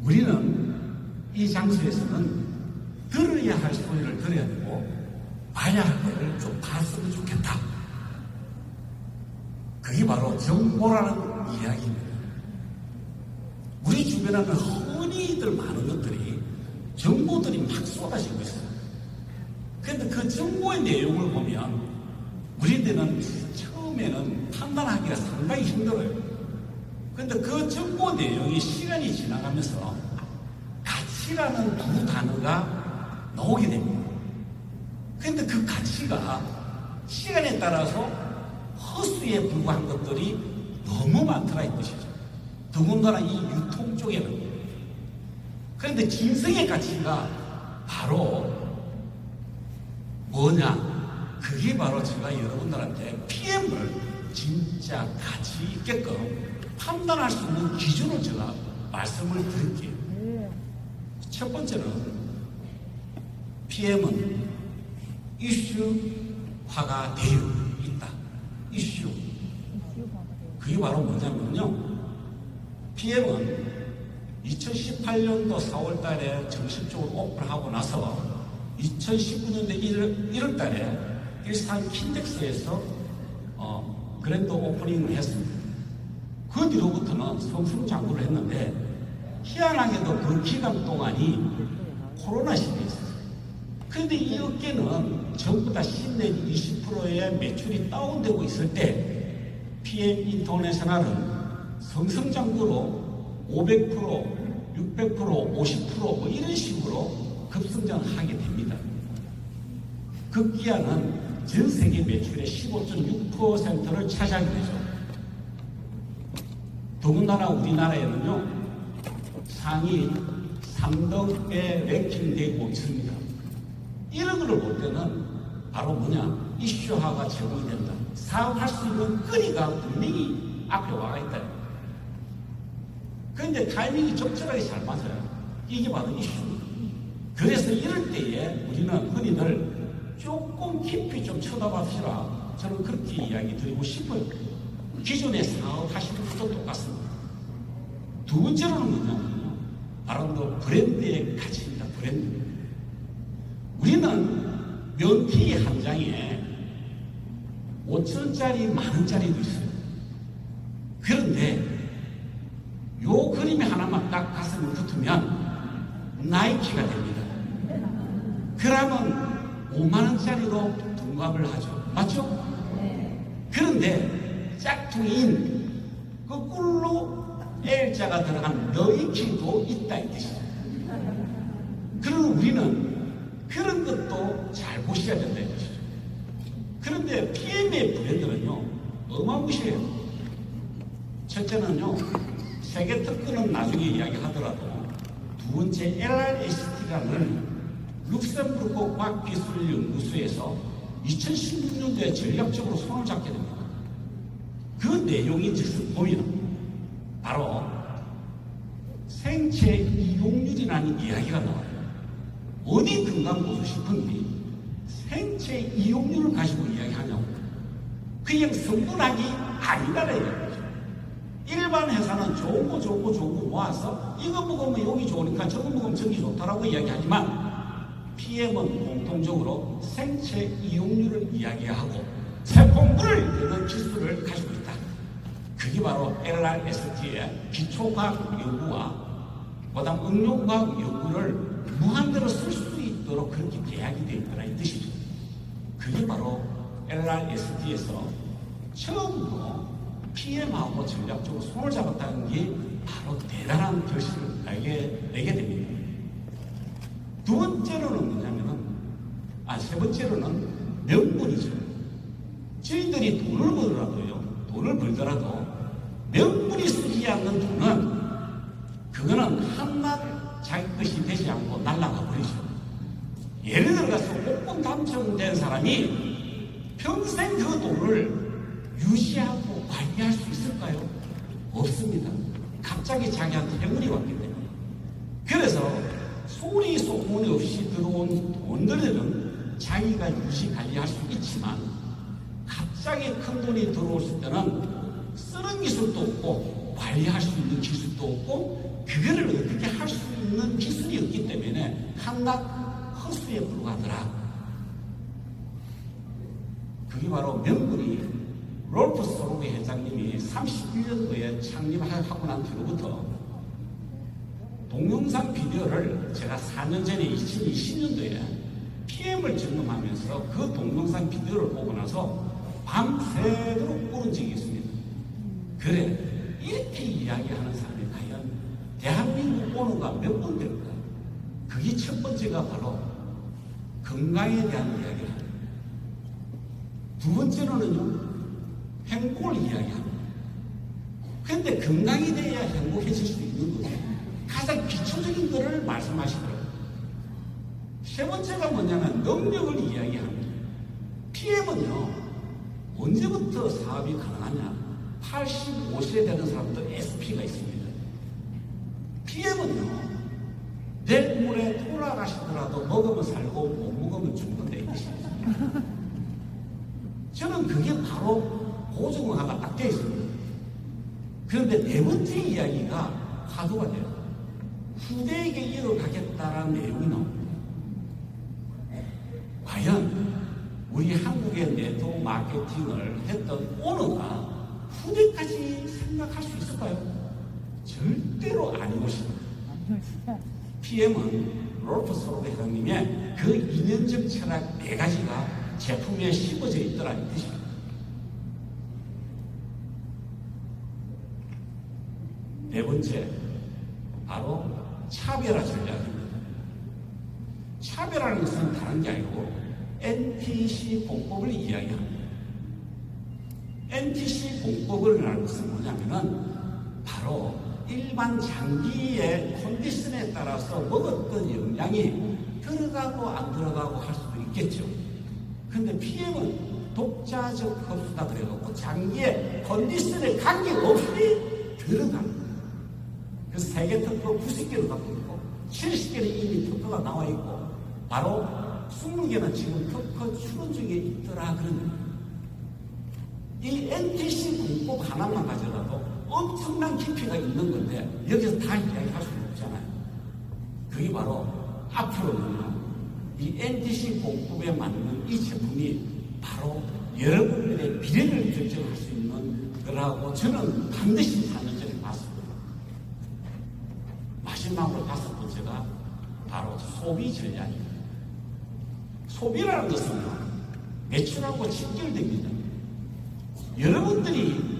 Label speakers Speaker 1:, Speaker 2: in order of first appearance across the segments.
Speaker 1: 우리는 이 장소에서는 들어야 할 소리를 들어야 되고 봐야 할 거를 좀 봤으면 좋겠다. 그게 바로 정보라는 이야기입니다. 우리 주변에는 흔히들 많은 것들이 정보들이 막 쏟아지고 있어요. 그런데 그 정보의 내용을 보면 우리들은 처음에는 판단하기가 상당히 힘들어요. 그런데 그 정보 내용이 시간이 지나가면서 가치라는 두 단어가 나오게 됩니다. 그런데 그 가치가 시간에 따라서 허수에 불과한 것들이 너무 많더라 이 뜻이죠. 더군다나 이 유통 쪽에는. 그런데 진성의 가치가 바로 뭐냐? 그게 바로 제가 여러분들한테 PM을 진짜 가치 있게끔 판단할 수 있는 기준을 제가 말씀을 드릴게요. 첫 번째는 PM은 이슈화가 되어 있다. 이슈. 그게 바로 뭐냐면요. PM은 2018년도 4월 달에 정식적으로 오픈하고 나서 2019년도 1월 달에 일산 킨덱스에서 그랜드 오프닝을 했습니다. 그 뒤로부터는 성승장구를 했는데 희한하게도 그 기간 동안이 코로나 시대였어요. 그런데 이 업계는 전부 다 10 내지 20%의 매출이 다운되고 있을 때 PM 인터내셔널은 성승장구로 500%, 600%, 50% 뭐 이런 식으로 급성장하게 됩니다. 급기야는 전 세계 매출의 15.6%를 차지하게 되죠. 더군다나 우리나라에는요, 상위 3등에 랭킹되고 있습니다. 이런 걸 볼 때는 바로 뭐냐, 이슈화가 제공이 된다. 사업할 수 있는 거리가 분명히 앞에 와가 있다. 그런데 타이밍이 적절하게 잘 맞아요. 이게 바로 이슈입니다. 그래서 이럴 때에 우리는 흔히들 조금 깊이 좀 쳐다봅시다. 저는 그렇게 이야기 드리고 싶어요. 기존에 사업하시는 것도 똑같습니다. 두 번째로는 뭐냐면 바로 또 브랜드의 가치입니다. 브랜드. 우리는 면티 한 장에 5,000원짜리, 만원짜리도 있어요. 그런데 요 그림이 하나만 딱 가슴에 붙으면 나이키가 됩니다. 그러면 5만원짜리로 둔갑을 하죠. 맞죠? 그런데 짝퉁인 그 꿀로 L자가 들어간 너이키도 있다 이 뜻이죠. 그럼 우리는 그런 것도 잘 보셔야 된다 이 뜻이죠. 그런데 PM의 브랜드는요 어마무시해요. 첫째는요 세계 특허는 나중에 이야기하더라도 두 번째 LRST라는 룩셈부르크 과학기술연구소에서 2016년도에 전략적으로 손을 잡게 됩니다. 그 내용이 즉슨 보면 바로 생체 이용률이라는 이야기가 나와요. 어디 근거한 보고 싶은지 생체 이용률을 가지고 이야기하냐고. 그냥 성분학이 아니라는 이야기죠. 일반 회사는 좋은 거 모아서 이거 먹으면 여기 좋으니까 저거 먹으면 저기 좋다라고 이야기하지만 PM은 공통적으로 생체 이용률을 이야기하고 세포물을 내는 기술을 가지고 있다. 그게 바로 LRST의 기초과학 연구와 그다음 응용과학 연구를 무한대로 쓸 수 있도록 그렇게 계약이 되어 있더라 이 뜻이죠. 그게 바로 LRST에서 처음으로 PM하고 전략적으로 손을 잡았다는 게 바로 대단한 결실을 내게 됩니다. 두 번째로는 뭐냐면은, 세 번째로는 명분이죠. 저희들이 돈을 벌더라도 명분이 쓰지 않는 돈은 그거는 한낱 자기 것이 되지 않고 날아가 버리죠. 예를 들어서 복권 당첨된 사람이 평생 그 돈을 유지하고 관리할 수 있을까요? 없습니다. 갑자기 자기한테 행운이 왔기 때문에. 그래서 소리 소문이 없이 들어온 돈들은 자기가 유지 관리할 수 있지만 갑자기 큰 돈이 들어올 때는 쓰는 기술도 없고 관리할 수 있는 기술도 없고 그거를 어떻게 할 수 있는 기술이 없기 때문에 한낱 허수에 불과하더라. 그게 바로 명분이 롤프 소로베 회장님이 31년도에 창립하고 난 뒤로부터 동영상 비디오를 제가 4년 전에 2020년도에 PM을 점검하면서 그 동영상 비디오를 보고 나서 밤새도록 보는 적이 있습니다. 그래, 이렇게 이야기하는 사람이 과연 대한민국 오는가 몇 번 될까? 그게 첫 번째가 바로 건강에 대한 이야기를 합니다. 두 번째로는요, 행복을 이야기합니다. 그런데 건강이 돼야 행복해질 수 있는 거죠. 가장 기초적인 것을 말씀하시더라고요. 세 번째가 뭐냐면 능력을 이야기합니다. PM은요, 언제부터 사업이 가능하냐? 85세 되는 사람도 SP가 있습니다. PM은요, 내일모레 돌아가시더라도 먹으면 살고 못 먹으면 죽는데 있습니다. 저는 그게 바로 고정화가 딱 되어 있습니다. 그런데 네 번째 이야기가 화두가 돼요. 후대에게 이어가겠다라는 내용이 나옵니다. 과연 우리 한국의 네트워크 마케팅을 했던 오너가 후대까지 생각할 수 있을까요? 절대로 아닌 것입니다. PM은 롤프 소로베 회장님의 그 이념적 철학 4가지가 제품에 씹어져 있더라는 뜻입니다. 네 번째, 바로 차별화 전략입니다. 차별화는 것은 다른 게 아니고 NTC 공법을 이야기합니다. NTC 공법이라는 것은 뭐냐면은 바로 일반 장기의 컨디션에 따라서 먹었던 영양이 들어가고 안 들어가고 할 수도 있겠죠. 근데 PM은 독자적 흡수다 그래갖고 장기의 컨디션에 관계없이 들어갑니다. 그래서 세계 특허 90개를 갖고 있고 70개는 이미 특허가 나와 있고 바로 20개는 지금 특허 출원 중에 있더라 그러는 이 NTC 공법 하나만 가져가도 엄청난 깊이가 있는 건데 여기서 다 이야기할 수는 없잖아요. 그게 바로 앞으로는 이 NTC 공법에 맞는 이 제품이 바로 여러분들의 미래를 결정할 수 있는 거라고 저는 반드시 4년 전에 봤습니다. 마지막으로 5번째가 바로 소비 전략입니다. 소비라는 것은 매출하고 직결됩니다. 여러분들이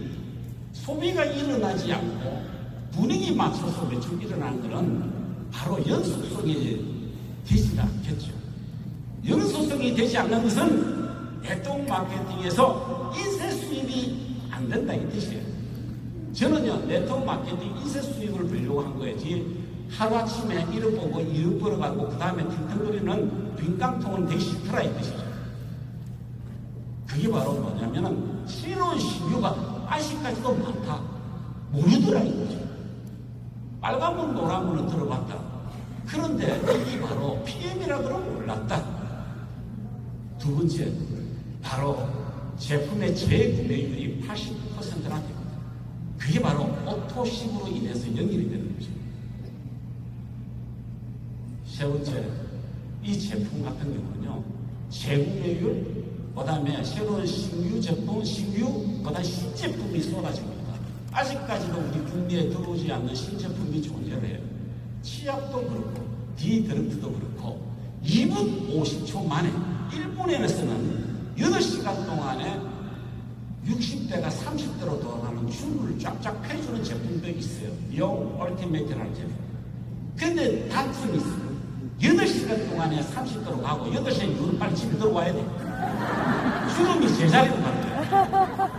Speaker 1: 소비가 일어나지 않고 분위기 맞춰서 매출이 일어나는 것은 바로 연속성이 되지 않겠죠. 연속성이 되지 않는 것은 네트워크 마케팅에서 인쇄 수입이 안 된다 이 뜻이에요. 저는요, 네트워크 마케팅 인쇄 수입을 벌려고 한 거지 하루아침에 이름 보고 이름 벌어가고 그 다음에 팅팅거리는 빈깡통은 되기 싫더라 이 뜻이죠. 그게 바로 뭐냐면은 새로운 신규가 아직까지도 많다. 모르더라 이거죠. 빨간문 노란문은 들어봤다. 그런데 이게 바로 PM이라 그러면 몰랐다. 두 번째, 바로 제품의 재구매율이 80%나 됩니다. 그게 바로 오토십으로 인해서 연결이 되는 거죠. 세 번째, 이 제품 같은 경우는요, 재구매율, 그 다음에 새로운 신규 제품, 그 다음 신제품이 쏟아집니다. 아직까지도 우리 국내에 들어오지 않는 신제품이 존재를 해요. 치약도 그렇고, 디드런트도 그렇고, 2분 50초 만에, 일본에서는 8시간 동안에 60대가 30대로 돌아가는 춤을 쫙쫙 펴주는 제품도 있어요. 영 얼티메이트라는 제품. 근데 단점이 있어요. 8시간 동안에 30도로 가고 8시에 이후로 빨리 집에 들어와야 돼. 주름이 제자리로 가요.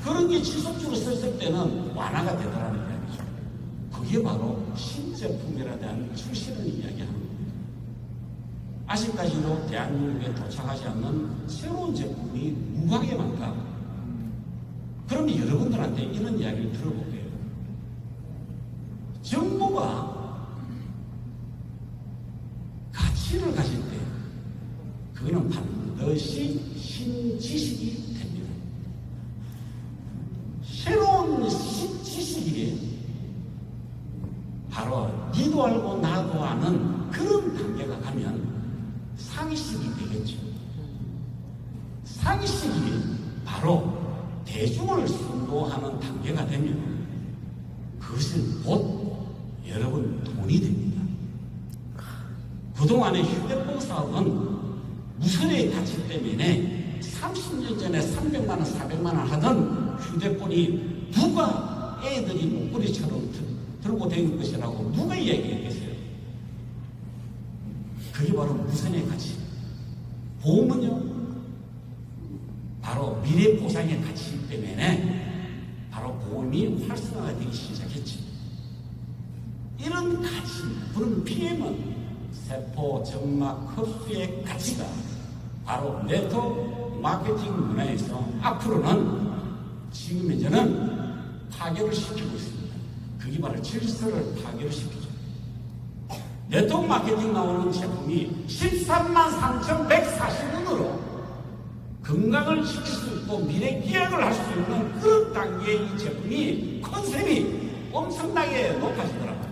Speaker 1: 그런 게 지속적으로 썼을 때는 완화가 되더라는 이야기죠. 그게 바로 신제품이라 대한 출시를 이야기하는 겁니다. 아직까지도 대한민국에 도착하지 않는 새로운 제품이 무방하게 많다. 그러면 여러분들한테 이런 이야기를 들어볼게요. 정부가 가치를 가질 때 그거는 반드시 신지식이 됩니다. 새로운 바로 니도 알고 나도 아는 그런 단계가 가면 상식이 되겠죠. 상식이 바로 대중을 선도하는 단계가 되면 그것은 곧 여러분 돈이 됩니다. 그동안의 휴대폰 사업은 무선의 가치 때문에 30년 전에 300만 원, 400만 원 하던 휴대폰이 누가 애들이 목걸이처럼 들고 다니는 것이라고 누가 이야기했겠어요? 그게 바로 무선의 가치. 보험은요, 바로 미래 보상의 가치 때문에 바로 보험이 활성화가 되기 시작했죠. 이런 가치, 그런 PM은 세포, 점막, 흡수의 가치가 바로 네트워크 마케팅 문화에서 앞으로는 지금 현재는 파괴를 시키고 있습니다. 그게 바로 질서를 파괴를 시키죠. 네트워크 마케팅 나오는 제품이 13만 3,140원으로 건강을 지킬 수 있고 미래 기약을 할 수 있는 그런 단계의 이 제품이 컨셉이 엄청나게 높아지더라고요.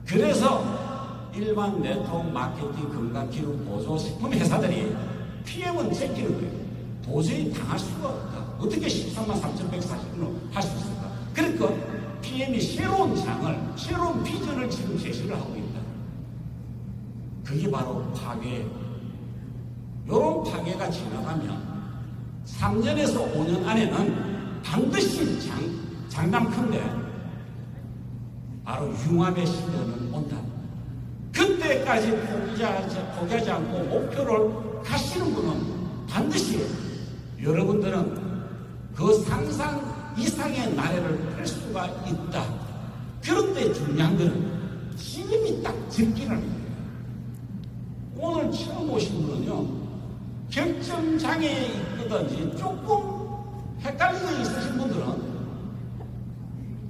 Speaker 1: 그래서 일반 네트워크 마케팅 건강기록 보조 식품 회사들이 PM은 제끼는 거예요. 도저히 당할 수가 없다. 어떻게 13만 3,140원으로 할 수 있을까? 그러니까 PM이 새로운 장을, 새로운 비전을 지금 제시를 하고 있다. 그게 바로 파괴. 이런 파괴가 지나가면 3년에서 5년 안에는 반드시 장담컨대 바로 융합의 시대는 온다. 그때까지 포기하지 않고 목표를 가시는 분은 반드시 여러분들은 그 상상 이상의 나래를 펼 수가 있다. 그런데 중요한 것은 지금이 딱 적기라는 거예요. 오늘 처음 오신 분은요, 결정장애 있거든지 조금 헷갈리게 있으신 분들은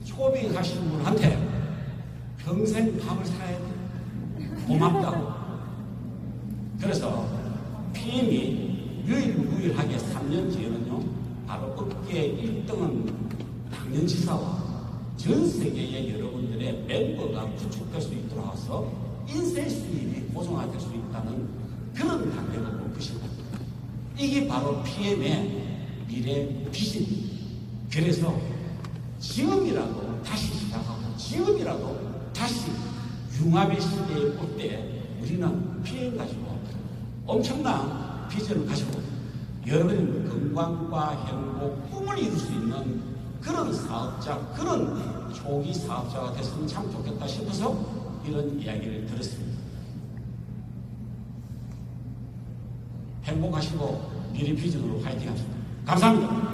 Speaker 1: 초빙 하시는 분한테 평생 밥을 사야 돼요. 고맙다고. 그래서 PM이 유일무이하게 3년 뒤에는요, 바로 업계 1등은 당연지사와 전 세계의 여러분들의 멤버가 구축될 수 있도록 해서 인쇄 수입이 고정화될 수 있다는 그런 단계가 올 것입니다. 이게 바로 PM의 미래 비전입니다. 그래서 지금이라도 다시 시작하고 지금이라도 다시 융합의 시대에 올 때 우리는 PM 가지고 엄청난 비전을 가지고 여러분의 건강과 행복, 꿈을 이룰 수 있는 그런 사업자, 그런 초기 사업자가 됐으면 참 좋겠다 싶어서 이런 이야기를 들었습니다. 행복하시고 미래 비전으로 화이팅 합시다. 감사합니다.